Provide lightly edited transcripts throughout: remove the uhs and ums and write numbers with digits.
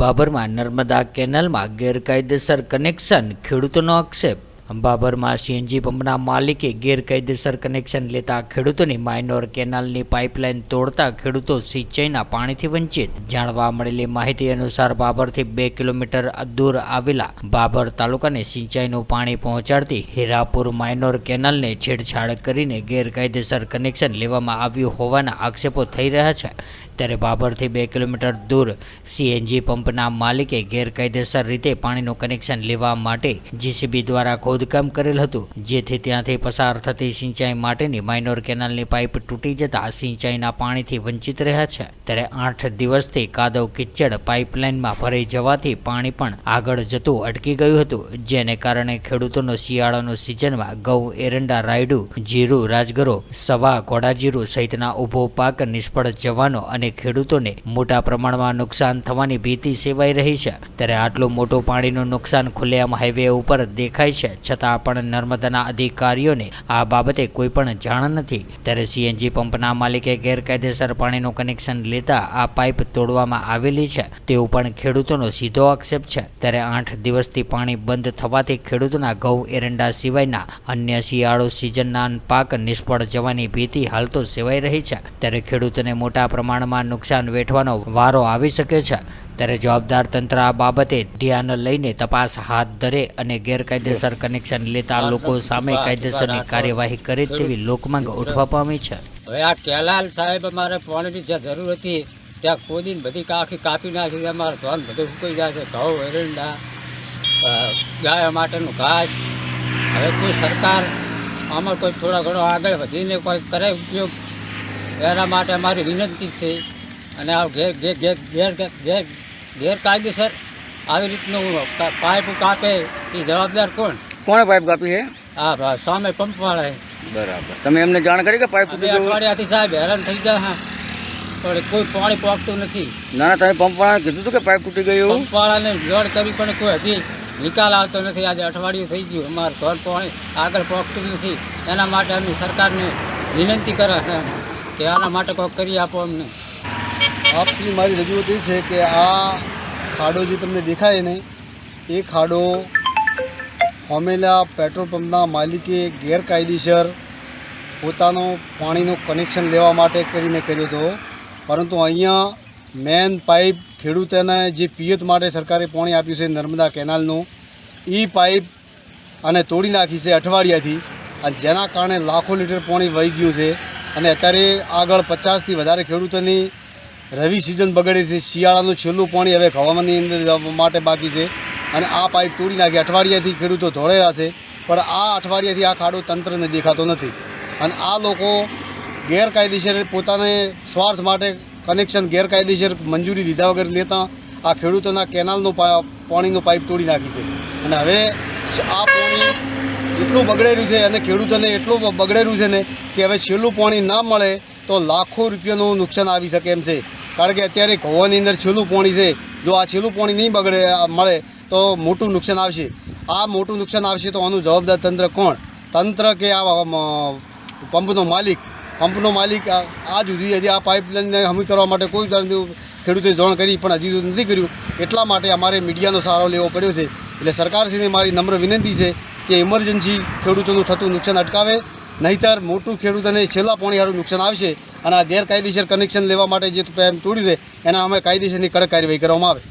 બાબરમાં નર્મદા કેનાલમાં ગેરકાયદેસર કનેક્શન, ખેડૂતોનો આક્ષેપ। બાબરમાં સીએનજી પંપના માલિકે ગેરકાયદેસર કનેક્શન લેતા ખેડૂતોની માઇનોર કેનાલની પાઇપલાઇન તોડતા ખેડૂતો સિંચાઈના પાણીથી વંચિત। જાણવા મળેલી માહિતી અનુસાર બાબરથી 2 કિલોમીટર દૂર આવેલા બાબર તાલુકાને સિંચાઈનું પાણી પહોંચાડતી હીરાપુર માઇનોર કેનાલને છેડછાડ કરીને ગેરકાયદેસર કનેક્શન લેવામાં આવ્યું હોવાના આક્ષેપો થઈ રહ્યા છે। ત્યારે બાબરથી 2 કિલોમીટર દૂર સીએનજી પંપના માલિકે ગેરકાયદેસર રીતે પાણીનું કનેક્શન લેવા માટે જીસીબી દ્વારા ખોદકામ કરેલ હતું, જેથી ત્યાંથી પસાર થતી સિંચાઈ માટેની માઇનોર કેનાલની પાઇપ તૂટી જતા સિંચાઈના પાણીથી વંચિત રહ્યા છે। ત્યારે 8 દિવસથી કાદવ કિચડ પાઇપલાઇનમાં ભરાઈ જવાથી પાણી પણ આગળ જતું અટકી ગયું હતું, જેને કારણે ખેડૂતોનો શિયાળાનો સિઝનમાં ઘઉં, એરંડા, રાયડું, જીરું, રાજગરો, સવા, ઘોડાજીરું સહિતના ઊભો પાક નિષ્ફળ જવાનો અને ખેડૂતોને મોટા પ્રમાણમાં નુકસાન થવાની ભીતિ સેવાઈ રહી છે। ત્યારે આટલું મોટું પાણીનું નુકસાન ખુલ્લેઆમ હાઈવે ઉપર દેખાય છે, છતાં પણ નર્મદાના અધિકારીઓને આ બાબતે કોઈ પણ જાણ નથી। ત્યારે સીએનજી પંપના માલિકે ગેરકાયદેસર પાણીનું કનેક્શન લેતા આ પાઇપ તોડવામાં આવેલી છે તેવું પણ ખેડૂતોનો સીધો આક્ષેપ છે। ત્યારે 8 દિવસથી પાણી બંધ થવાથી ખેડૂતોના ઘઉં, એરંડા સિવાયના અન્ય શિયાળુ સિઝનના પાક નિષ્ફળ જવાની ભીતિ હાલ તો સેવાઈ રહી છે। ત્યારે ખેડૂતોને મોટા પ્રમાણમાં નુકસાન વેઠવાનો વારો આવી શકે છે। ત્યારે જવાબદાર તંત્ર આ બાબતે ધ્યાન લઈને તપાસ હાથ ધરે અને ગેરકાયદેસર કનેક્શન લેતા લોકો સામે કાયદેસરની કાર્યવાહી કરે તેવી લોકમાંગ ઉઠવા પામી છે। હવે આ કેલાલ સાહેબ અમારે પાણીની જે જરૂર હતી ત્યાં ખોદીને બધી આખી કાપી નાખી, અમારે ધોન બધું ફૂકાઈ જાય છે, ઘઉં, એરંડા, ગાય માટેનું ઘાસ। હવે કોઈ સરકાર આમાં કોઈ થોડા ઘણો આગળ વધીને કોઈ કરે ઉપયોગ, એના માટે અમારી વિનંતી છે। અને આ ગેરકાયદેસર આવી રીતનું પાઇપ કાપે એ જવાબદાર કોણ? કોણે પાઇપ કાપી છે? હા, સામે પંપવાળાએ। બરાબર, તમે એમને જાણ કરી કે પાઇપ તૂટી ગયું? અઠવાડિયાથી સાહેબ હેરાન થઈ જાય, પણ કોઈ પાણી પહોંચતું નથી। ના, તમે પંપવાળાને કીધું હતું કે પાઇપ તૂટી ગયું? પંપવાળાને જોડ કરી પણ કોઈ હજી નિકાલ આવતો નથી। આજે અઠવાડિયું થઈ ગયું, અમારે ઘર પાણી આગળ પહોંચતું નથી। એના માટે અમે સરકારને વિનંતી કરે છે કે આના માટે કોઈ કરી આપો અમને। આપથી મારી રજૂઆત એ છે કે આ ખાડો જે તમને દેખાય ને એ ખાડો હોમેલા પેટ્રોલ પંપના માલિકે ગેરકાયદેસર પોતાનો પાણીનું કનેક્શન લેવા માટે કરીને કર્યો હતો, પરંતુ અહીંયા મેન પાઇપ ખેડૂતોને જે પિયત માટે સરકારે પાણી આપ્યું છે નર્મદા કેનાલનું, એ પાઇપ અને તોડી નાખી છે અઠવાડિયાથી, અને જેના કારણે લાખો લીટર પાણી વહી ગયું છે। અને અત્યારે આગળ 50થી વધારે ખેડૂતોની રવિ સિઝન બગડે છે, શિયાળાનું છેલ્લું પાણી હવે હવામાનની અંદર માટે બાકી છે, અને આ પાઇપ તોડી નાખી અઠવાડિયાથી ખેડૂતો ધોળેલા છે, પણ આ અઠવાડિયાથી આ ખાડો તંત્રને દેખાતો નથી। અને આ લોકો ગેરકાયદેસર પોતાને સ્વાર્થ માટે કનેક્શન ગેરકાયદેસર મંજૂરી દીધા વગર લેતા આ ખેડૂતોના કેનાલનું પાણીનું પાઇપ તોડી નાખી છે। અને હવે આ પાણી એટલું બગડેલું છે અને ખેડૂતોને એટલું બગડેલું છે ને કે હવે છેલ્લું પાણી ના મળે તો લાખો રૂપિયાનું નુકસાન આવી શકે એમ છે। કારણ કે અત્યારે ઘઉંની અંદર છેલ્લું પાણી છે, જો આ છેલ્લું પાણી નહીં મળે તો મોટું નુકસાન આવશે। આ મોટું નુકસાન આવશે તો આનું જવાબદાર તંત્ર કોણ? તંત્ર કે આ પંપનો માલિક? આ સુધી હજી આ પાઇપલાઇનને હમી કરવા માટે કોઈ ખેડૂતે જાણ કરી પણ હજી નથી કર્યું। એટલા માટે અમારે મીડિયાનો સહારો લેવો પડ્યો છે। એટલે સરકારશ્રીને મારી નમ્ર વિનંતી છે કે ઇમરજન્સી ખેડૂતોનું થતું નુકસાન અટકાવે, નહીંતર મોટું ખેડૂતોને છેલ્લા પાણીવાળું નુકસાન આવશે। અને આ ગેરકાયદેસર કનેક્શન લેવા માટે જે તોડ્યું છે એના અમે કાયદેસરની કડક કાર્યવાહી કરવામાં આવે।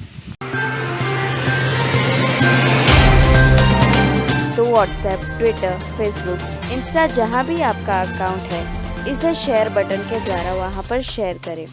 तो व्हाट्सएप, ट्विटर, फेसबुक, इंस्टा जहाँ भी आपका अकाउंट है, इसे शेयर बटन के द्वारा वहाँ पर शेयर करें।